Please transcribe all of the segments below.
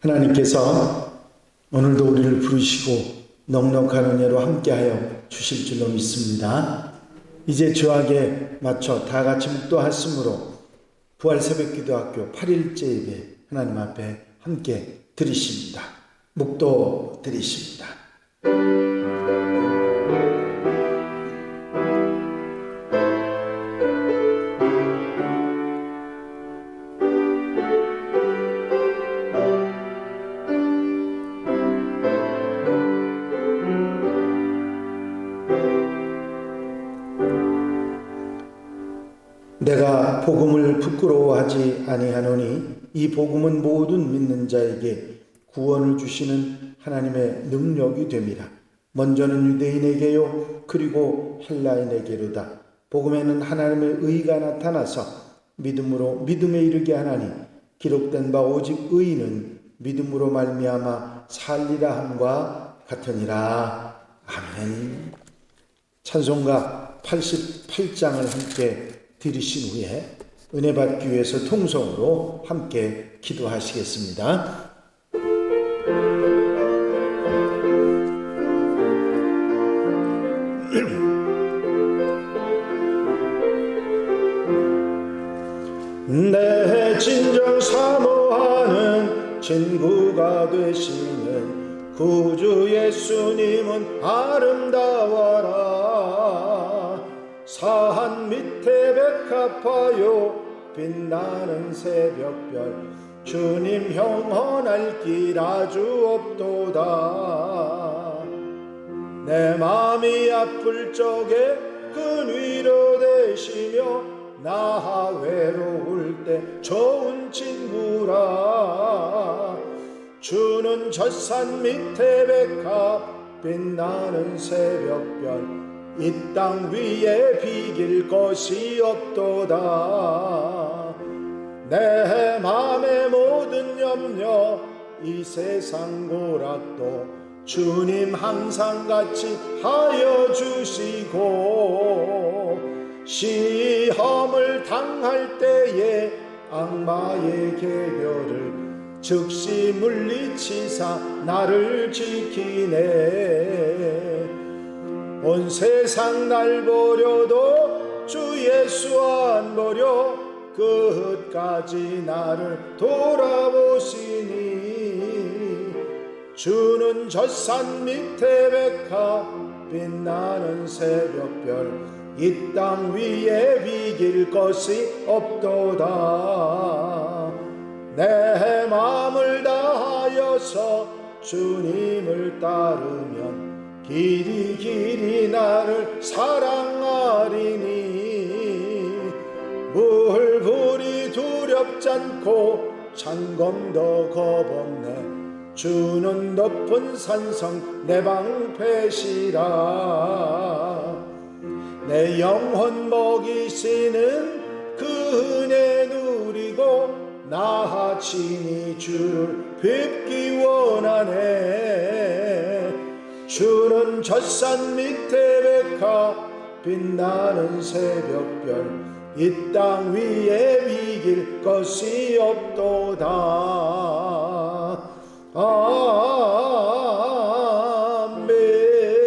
하나님께서 오늘도 우리를 부르시고 넉넉한 은혜로 함께하여 주실 줄로 믿습니다. 이제 주학에 맞춰 다 같이 묵도하심으로 부활새벽기도학교 8일째 예배 하나님 앞에 함께 드리십니다. 묵도 드리십니다. 내가 복음을 부끄러워하지 아니하노니 이 복음은 모든 믿는 자에게 구원을 주시는 하나님의 능력이 됨이라. 먼저는 유대인에게요 그리고 헬라인에게로다. 복음에는 하나님의 의가 나타나서 믿음으로 믿음에 이르게 하나니 기록된 바 오직 의인은 믿음으로 말미암아 살리라 함과 같으니라. 아멘. 찬송가 88장을 함께 들으신 후에 은혜 받기 위해서 통성으로 함께 기도하시겠습니다. 내 진정 사모하는 친구가 되시는 구주 예수님은 아름다워라. 산 밑에 백합화요 빛나는 새벽별 주님 영원할 길 아주 없도다. 내 마음이 아플 적에 큰 위로 되시며 나 외로울 때 좋은 친구라. 주는 젖산 밑에 백합 빛나는 새벽별 이 땅 위에 비길 것이 없도다. 내 맘의 모든 염려 이 세상 고락도 주님 항상 같이 하여 주시고 시험을 당할 때에 악마의 계별을 즉시 물리치사 나를 지키네. 온 세상 날 버려도 주 예수 안 버려 끝까지 나를 돌아보시니. 주는 젖산 밑에 백합 빛나는 새벽별 이 땅 위에 비길 것이 없도다. 내 마음을 다하여서 주님을 따르면 길이 길이 나를 사랑하리니. 물불이 두렵지 않고 창검도 겁없네. 주는 높은 산성 내 방패시라. 내 영혼 먹이시는 그 은혜 누리고 나 친히 주를 뵙기 원하네. 주는 젖산 밑에 백합 빛나는 새벽별 이 땅 위에 비길 것이 없도다.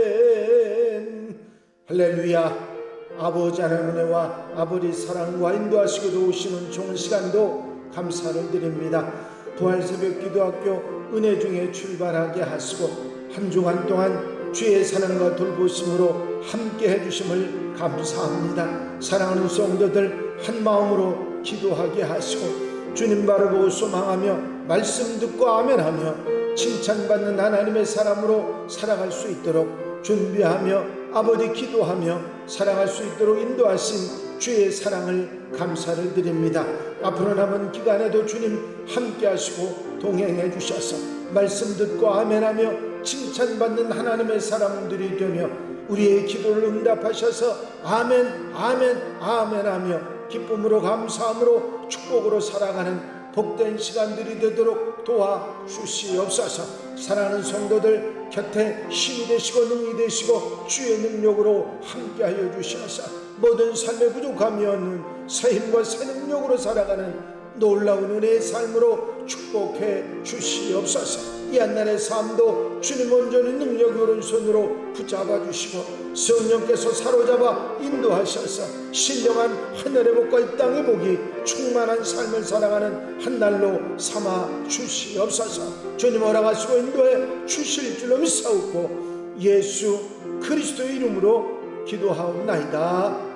아멘. 할렐루야. 아버지 하나님의 은혜와 아버지 사랑과 인도하시고 도우시는 좋은 시간도 감사를 드립니다. 부활새벽기도학교 은혜 중에 출발하게 하시고 한 주간 동안 주의 사랑과 돌보심으로 함께 해주심을 감사합니다. 사랑하는 성도들 한 마음으로 기도하게 하시고 주님 바라보고 소망하며 말씀 듣고 아멘하며 칭찬받는 하나님의 사람으로 살아갈 수 있도록 준비하며 아버지 기도하며 살아갈 수 있도록 인도하신 주의 사랑을 감사를 드립니다. 앞으로 남은 기간에도 주님 함께 하시고 동행해 주셔서 말씀 듣고 아멘하며 칭찬받는 하나님의 사람들이 되며 우리의 기도를 응답하셔서 아멘 아멘 아멘하며 기쁨으로 감사함으로 축복으로 살아가는 복된 시간들이 되도록 도와주시옵소서. 사랑하는 성도들 곁에 힘이 되시고 능이 되시고 주의 능력으로 함께하여 주셔서 모든 삶의 부족함이 없는 새 힘과 새 능력으로 살아가는 놀라운 은혜의 삶으로 축복해 주시옵소서. 이 한날의 삶도 주님 온전히 능력의 오른손으로 붙잡아 주시고 성령께서 사로잡아 인도하셔서 신령한 하늘의 복과 이 땅의 복이 충만한 삶을 살아가는 한날로 삼아 주시옵소서. 주님 허락하시고 인도해 주실 줄로 믿사옵고 예수 그리스도의 이름으로 기도하옵나이다.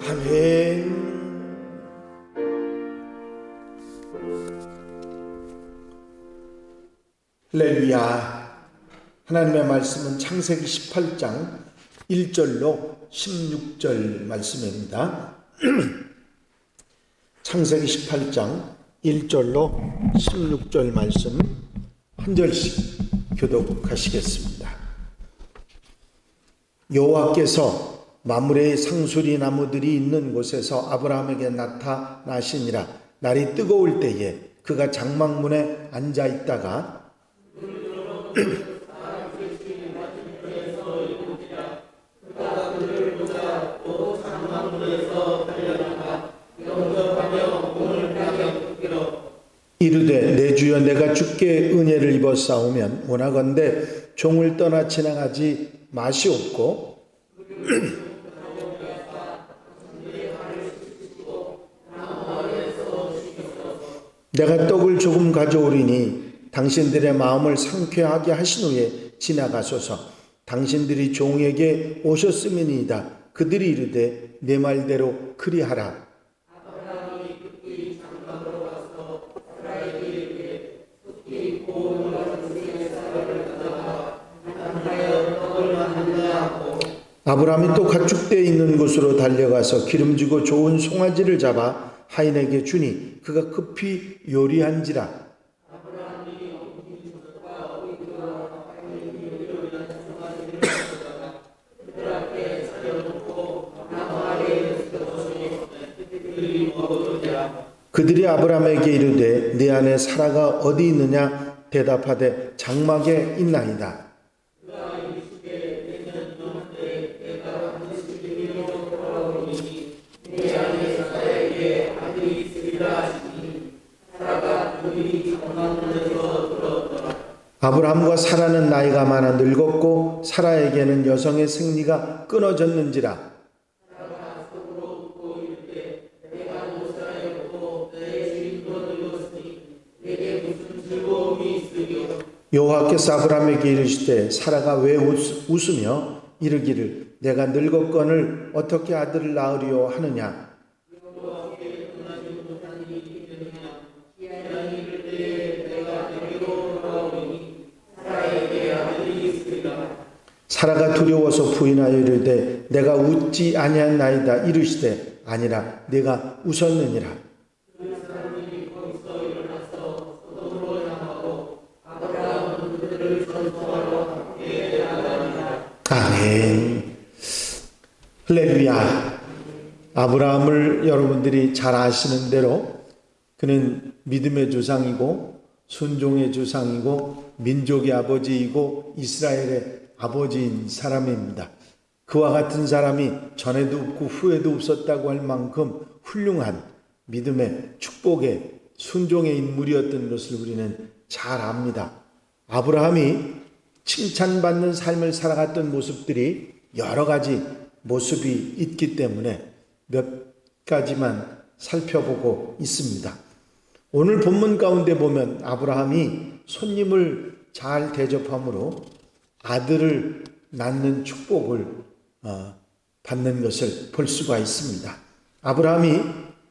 아멘. 할렐루야. 하나님의 말씀은 창세기 18장 1절로 16절 말씀입니다. 창세기 18장 1절로 16절 말씀 한 절씩 교독하시겠습니다. 여호와께서 마므레의 상수리 나무들이 있는 곳에서 아브라함에게 나타나시니라. 날이 뜨거울 때에 그가 장막문에 앉아 있다가 이르되 내 주여 내가 주께 은혜를 입어 싸우면 원하건대 종을 떠나 지나가지 마시옵고 내가 떡을 조금 가져오리니 당신들의 마음을 상쾌하게 하신 후에 지나가소서. 당신들이 종에게 오셨음이니이다. 그들이 이르되 내 말대로 그리하라. 아브라함이 또 가축대에 있는 곳으로 달려가서 기름지고 좋은 송아지를 잡아 하인에게 주니 그가 급히 요리한지라. 그들이 아브라함에게 이르되 네 아내 사라가 어디 있느냐 대답하되 장막에 있나이다. 아브라함과 사라는 나이가 많아 늙었고 사라에게는 여성의 생리가 끊어졌는지라. 여호와께서 아브라함에게 이르시되 사라가 왜 웃으며 이르기를 내가 늙었거늘 어떻게 아들을 낳으리요 하느냐. 사라가 두려워서 부인하여 이르되 내가 웃지 아니하나이다 이르시되 아니라 내가 웃었느니라. 아멘. 할렐루야. 아브라함을 여러분들이 잘 아시는 대로 그는 믿음의 조상이고 순종의 조상이고 민족의 아버지이고 이스라엘의 아버지인 사람입니다. 그와 같은 사람이 전에도 없고 후에도 없었다고 할 만큼 훌륭한 믿음의 축복의 순종의 인물이었던 것을 우리는 잘 압니다. 아브라함이 칭찬받는 삶을 살아갔던 모습들이 여러 가지 모습이 있기 때문에 몇 가지만 살펴보고 있습니다. 오늘 본문 가운데 보면 아브라함이 손님을 잘 대접함으로 아들을 낳는 축복을 받는 것을 볼 수가 있습니다. 아브라함이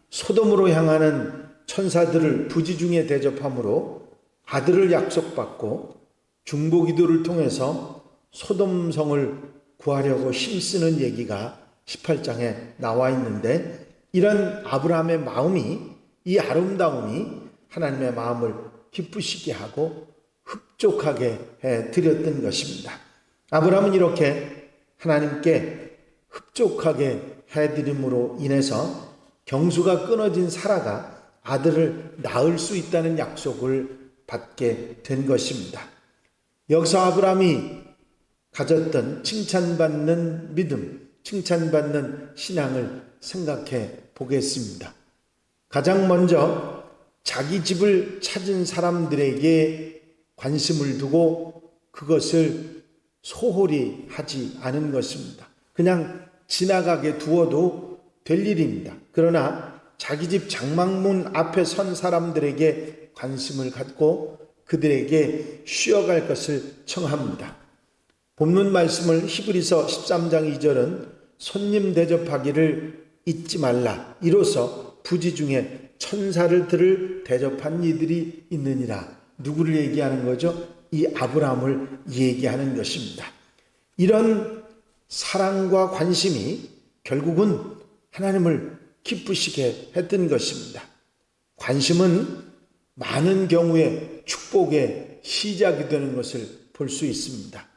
소돔으로 향하는 천사들을 부지중에 대접함으로 아들을 약속받고 중보기도를 통해서 소돔성을 구하려고 힘쓰는 얘기가 18장에 나와 있는데, 이런 아브라함의 마음이, 이 아름다움이 하나님의 마음을 기쁘시게 하고 흡족하게 해드렸던 것입니다. 아브라함은 이렇게 하나님께 흡족하게 해드림으로 인해서 경수가 끊어진 사라가 아들을 낳을 수 있다는 약속을 받게 된 것입니다. 여기서 아브라함이 가졌던 칭찬받는 믿음, 칭찬받는 신앙을 생각해 보겠습니다. 가장 먼저 자기 집을 찾은 사람들에게 관심을 두고 그것을 소홀히 하지 않은 것입니다. 그냥 지나가게 두어도 될 일입니다. 그러나 자기 집 장막문 앞에 선 사람들에게 관심을 갖고 그들에게 쉬어갈 것을 청합니다. 본문 말씀을 히브리서 13장 2절은 손님 대접하기를 잊지 말라. 이로써 부지 중에 천사를 들을 대접한 이들이 있느니라. 누구를 얘기하는 거죠? 이 아브라함을 얘기하는 것입니다. 이런 사랑과 관심이 결국은 하나님을 기쁘시게 했던 것입니다. 관심은 많은 경우에 축복의 시작이 되는 것을 볼 수 있습니다.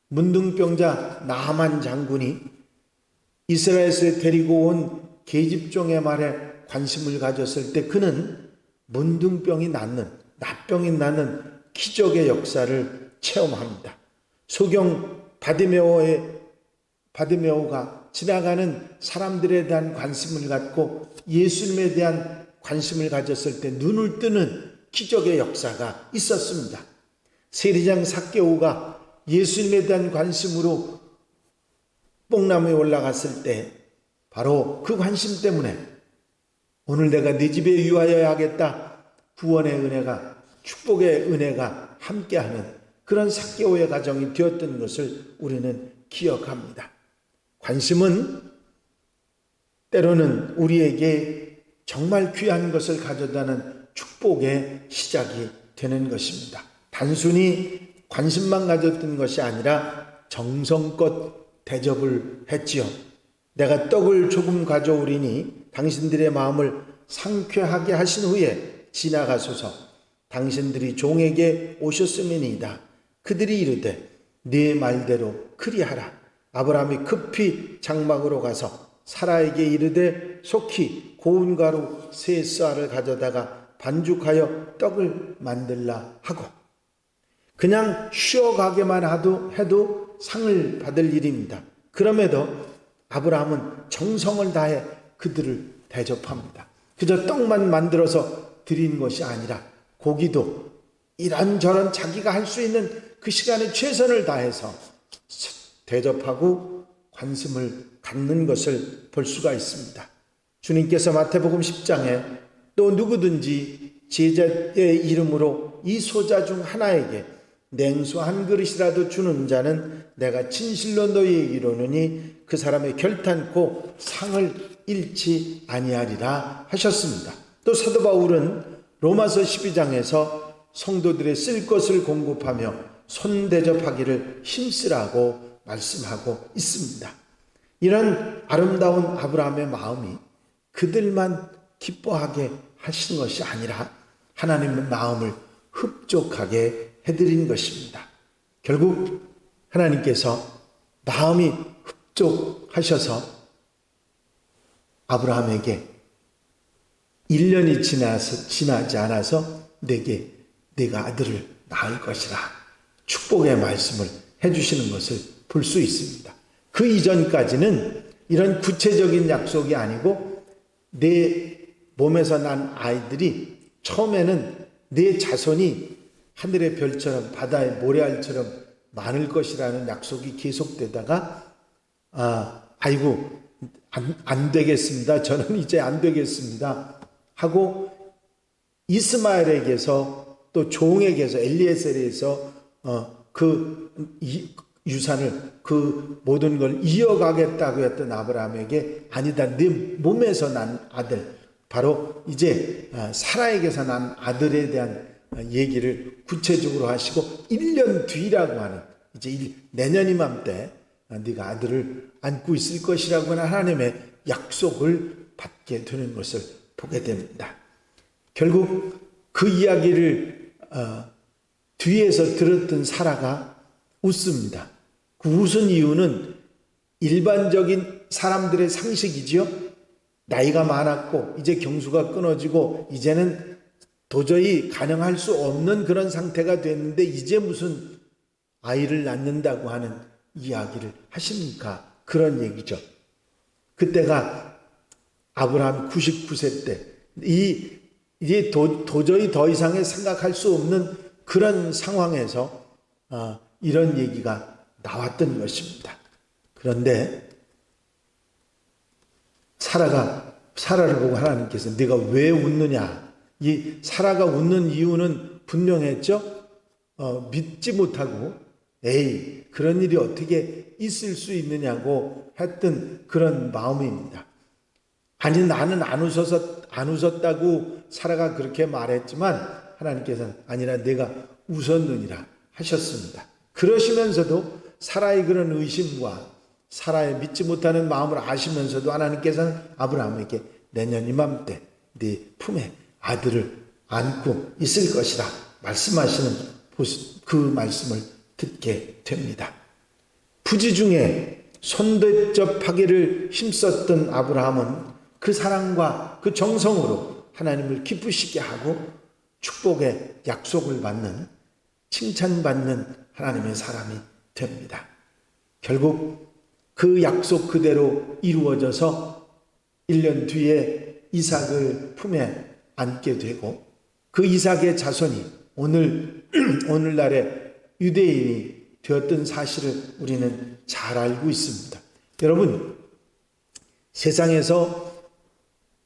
문둥병자 나하만 장군이 이스라엘에서 데리고 온 계집종의 말에 관심을 가졌을 때 그는 문둥병이 낫는, 납병이 낫는 기적의 역사를 체험합니다. 소경 바디메오가 지나가는 사람들에 대한 관심을 갖고 예수님에 대한 관심을 가졌을 때 눈을 뜨는 기적의 역사가 있었습니다. 세리장 삭개오가 예수님에 대한 관심으로 뽕나무에 올라갔을 때 바로 그 관심 때문에 오늘 내가 네 집에 유하여야 하겠다. 구원의 은혜가, 축복의 은혜가 함께하는 그런 삭개오의 가정이 되었던 것을 우리는 기억합니다. 관심은 때로는 우리에게 정말 귀한 것을 가져다는 축복의 시작이 되는 것입니다. 단순히 관심만 가졌던 것이 아니라 정성껏 대접을 했지요. 내가 떡을 조금 가져오리니 당신들의 마음을 상쾌하게 하신 후에 지나가소서. 당신들이 종에게 오셨음이니이다. 그들이 이르되 네 말대로 그리하라. 아브라함이 급히 장막으로 가서 사라에게 이르되 속히 고운 가루 세 쌀을 가져다가 반죽하여 떡을 만들라 하고, 그냥 쉬어가게만 해도 상을 받을 일입니다. 그럼에도 아브라함은 정성을 다해 그들을 대접합니다. 그저 떡만 만들어서 드린 것이 아니라 고기도 이런저런 자기가 할 수 있는 그 시간에 최선을 다해서 대접하고 관심을 갖는 것을 볼 수가 있습니다. 주님께서 마태복음 10장에 또 누구든지 제자의 이름으로 이 소자 중 하나에게 냉수 한 그릇이라도 주는 자는 내가 진실로 너희에게 이르노니 그 사람의 결탄코 상을 잃지 아니하리라 하셨습니다. 또 사도 바울은 로마서 12장에서 성도들의 쓸 것을 공급하며 손 대접하기를 힘쓰라고 말씀하고 있습니다. 이런 아름다운 아브라함의 마음이 그들만 기뻐하게 하신 것이 아니라 하나님의 마음을 흡족하게 해드린 것입니다. 결국 하나님께서 마음이 흡족하셔서 아브라함에게 1년이 지나지 않아서 내가 아들을 낳을 것이라 축복의 말씀을 해주시는 것을 볼 수 있습니다. 그 이전까지는 이런 구체적인 약속이 아니고 내 몸에서 난 아이들이 처음에는 내 자손이 하늘의 별처럼 바다의 모래알처럼 많을 것이라는 약속이 계속되다가 아이고 안 되겠습니다. 저는 이제 안 되겠습니다 하고 이스마엘에게서 또 종에게서 엘리에셀에서 그 유산을 그 모든 걸 이어가겠다고 했던 아브라함에게 아니다, 네 몸에서 난 아들, 바로 이제 사라에게서 난 아들에 대한 얘기를 구체적으로 하시고 1년 뒤라고 하는 이제 내년 이맘때 네가 아들을 안고 있을 것이라고 하는 하나님의 약속을 받게 되는 것을 보게 됩니다. 결국 그 이야기를 뒤에서 들었던 사라가 웃습니다. 그 웃은 이유는 일반적인 사람들의 상식이지요. 나이가 많았고 이제 경수가 끊어지고 이제는 도저히 가능할 수 없는 그런 상태가 됐는데 이제 무슨 아이를 낳는다고 하는 이야기를 하십니까? 그런 얘기죠. 그때가 아브라함 99세 때 이 이제 도저히 더 이상의 생각할 수 없는 그런 상황에서 이런 얘기가 나왔던 것입니다. 그런데 사라를 보고 하나님께서 네가 왜 웃느냐, 이 사라가 웃는 이유는 분명했죠. 믿지 못하고 에이 그런 일이 어떻게 있을 수 있느냐고 했던 그런 마음입니다. 아니 나는 안 웃었다고 사라가 그렇게 말했지만 하나님께서는 아니라 내가 웃었느니라 하셨습니다. 그러시면서도 사라의 그런 의심과 사라의 믿지 못하는 마음을 아시면서도 하나님께서는 아브라함에게 내년 이맘때 네 품에 아들을 안고 있을 것이라 말씀하시는 그 말씀을 듣게 됩니다. 부지 중에 손대접하기를 힘썼던 아브라함은 그 사랑과 그 정성으로 하나님을 기쁘시게 하고 축복의 약속을 받는, 칭찬받는 하나님의 사람이 됩니다. 결국 그 약속 그대로 이루어져서 1년 뒤에 이삭을 품에 안게 되고 그 이삭의 자손이 오늘날의 유대인이 되었던 사실을 우리는 잘 알고 있습니다. 여러분, 세상에서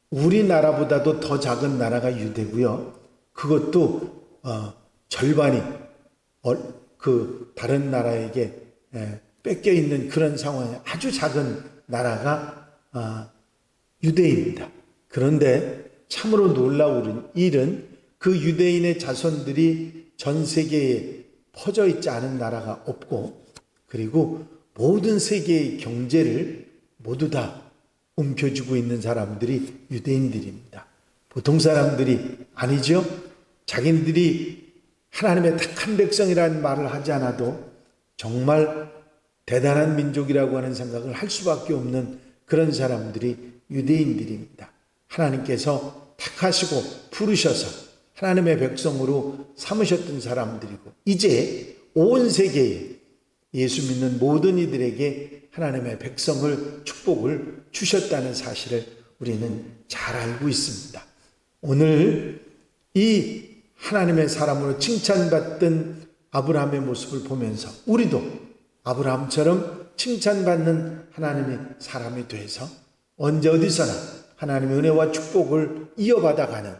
우리나라보다도 더 작은 나라가 유대고요. 그것도 절반이 그 다른 나라에게 뺏겨 있는 그런 상황에 아주 작은 나라가 유대인입니다. 그런데 참으로 놀라운 일은 그 유대인의 자손들이 전 세계에 퍼져 있지 않은 나라가 없고, 그리고 모든 세계의 경제를 모두 다 움켜쥐고 있는 사람들이 유대인들입니다. 보통 사람들이 아니죠. 자기들이 하나님의 택한 백성이라는 말을 하지 않아도 정말 대단한 민족이라고 하는 생각을 할 수밖에 없는 그런 사람들이 유대인들입니다. 하나님께서 택하시고 부르셔서 하나님의 백성으로 삼으셨던 사람들이고, 이제 온 세계에 예수 믿는 모든 이들에게 하나님의 백성을, 축복을 주셨다는 사실을 우리는 잘 알고 있습니다. 오늘 이 하나님의 사람으로 칭찬받던 아브라함의 모습을 보면서 우리도 아브라함처럼 칭찬받는 하나님의 사람이 돼서 언제 어디서나 하나님의 은혜와 축복을 이어받아가는,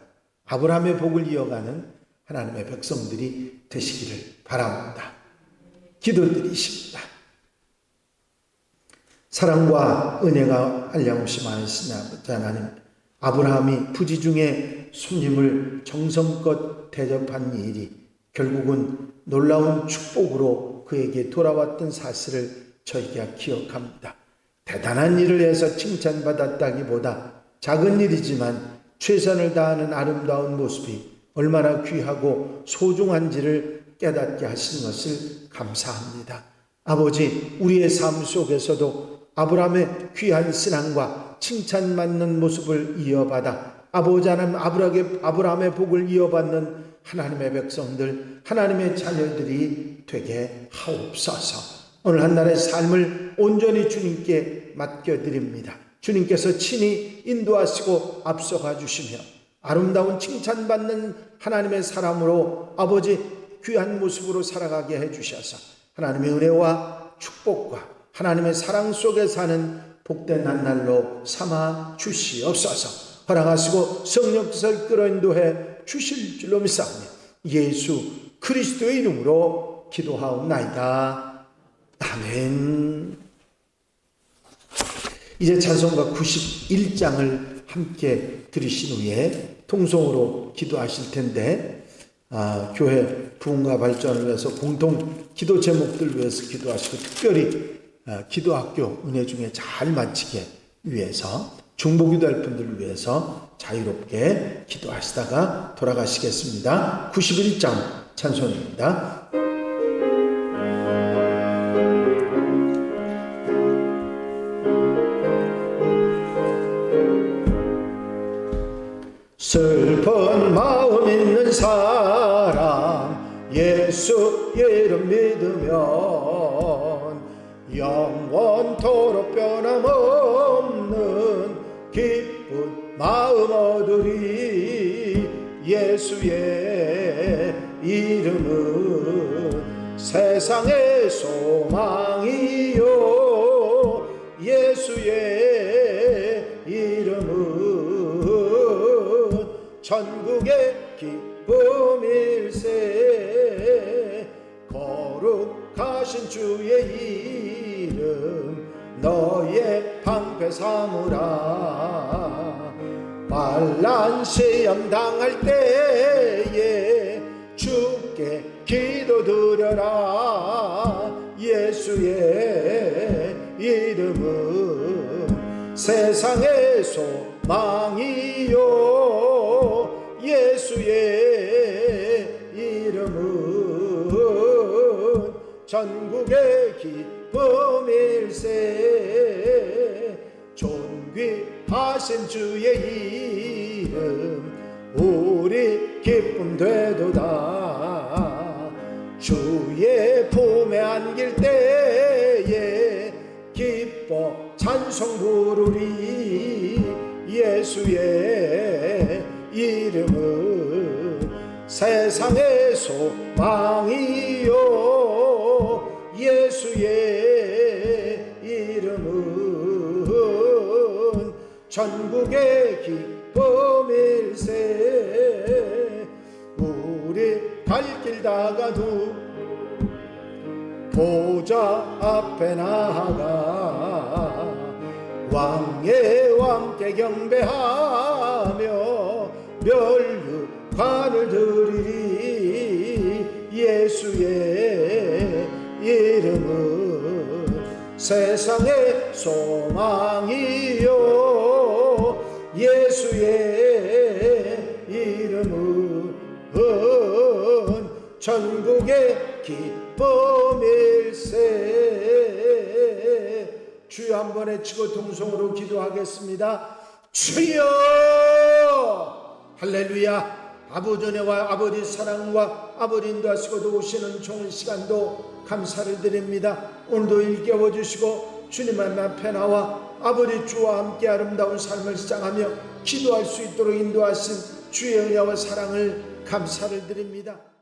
아브라함의 복을 이어가는 하나님의 백성들이 되시기를 바랍니다. 기도드리십니다. 사랑과 은혜가 한량없이 많으신 아버지 하나님, 아브라함이 부지 중에 손님을 정성껏 대접한 일이 결국은 놀라운 축복으로 그에게 돌아왔던 사실을 저희가 기억합니다. 대단한 일을 해서 칭찬받았다기보다 작은 일이지만 최선을 다하는 아름다운 모습이 얼마나 귀하고 소중한지를 깨닫게 하신 것을 감사합니다. 아버지, 우리의 삶 속에서도 아브라함의 귀한 신앙과 칭찬받는 모습을 이어받아 아버지 하나님 아브라함의 복을 이어받는 하나님의 백성들, 하나님의 자녀들이 되게 하옵소서. 오늘 한날의 삶을 온전히 주님께 맡겨드립니다. 주님께서 친히 인도하시고 앞서가 주시며 아름다운 칭찬받는 하나님의 사람으로 아버지 귀한 모습으로 살아가게 해주셔서 하나님의 은혜와 축복과 하나님의 사랑 속에 사는 복된 한날로 삼아 주시옵소서. 허락하시고 성령께서 이끌어 인도해 주실 줄로 믿사오니 예수 그리스도의 이름으로 기도하옵나이다. 아멘. 이제 찬송가 91장을 함께 들으신 후에 통성으로 기도하실 텐데, 교회 부흥과 발전을 위해서 공통 기도 제목들 위해서 기도하시고, 특별히 기도학교 은혜 중에 잘 마치게 위해서, 중보기도할 분들을 위해서 자유롭게 기도하시다가 돌아가시겠습니다. 91장 찬송입니다. 슬픈 마음 있는 사람 예수 이름 믿으면 영원토록 변함없는 기쁜 마음 얻으리. 예수의 이름은 세상의 소망이요 예수의 이름은 천국의 기쁨일세 거룩하신 주의 이름 너의 방패 삼으라 환난 시험 당할 때에 주께 기도드려라 예수의 이름은 세상의 소망이요 예수의 이름은 전국의 기쁨일세 존귀하신 주의 이름 우리 기쁨 되도다 주의 품에 안길 때에 기뻐 찬송 부르리 예수의 이름은 세상의 소망이요 예수의 이름은 전국의 기쁨일세 우리 갈 길 다가도 보좌 앞에 나아가 왕의 왕께 경배하며 멸류관을 드리리 예수의 이름은 세상의 소망이요 예수의 이름은 전국의 기쁨일세 주여 한번 외치고 동성으로 기도하겠습니다. 주여 할렐루야 아버지 은혜와 아버지 사랑과 아버지 인도하시고 도우시는 좋은 시간도 감사를 드립니다. 오늘도 일깨워 주시고 주님 앞에 나와 아버지 주와 함께 아름다운 삶을 시작하며 기도할 수 있도록 인도하신 주의 은혜와 사랑을 감사를 드립니다.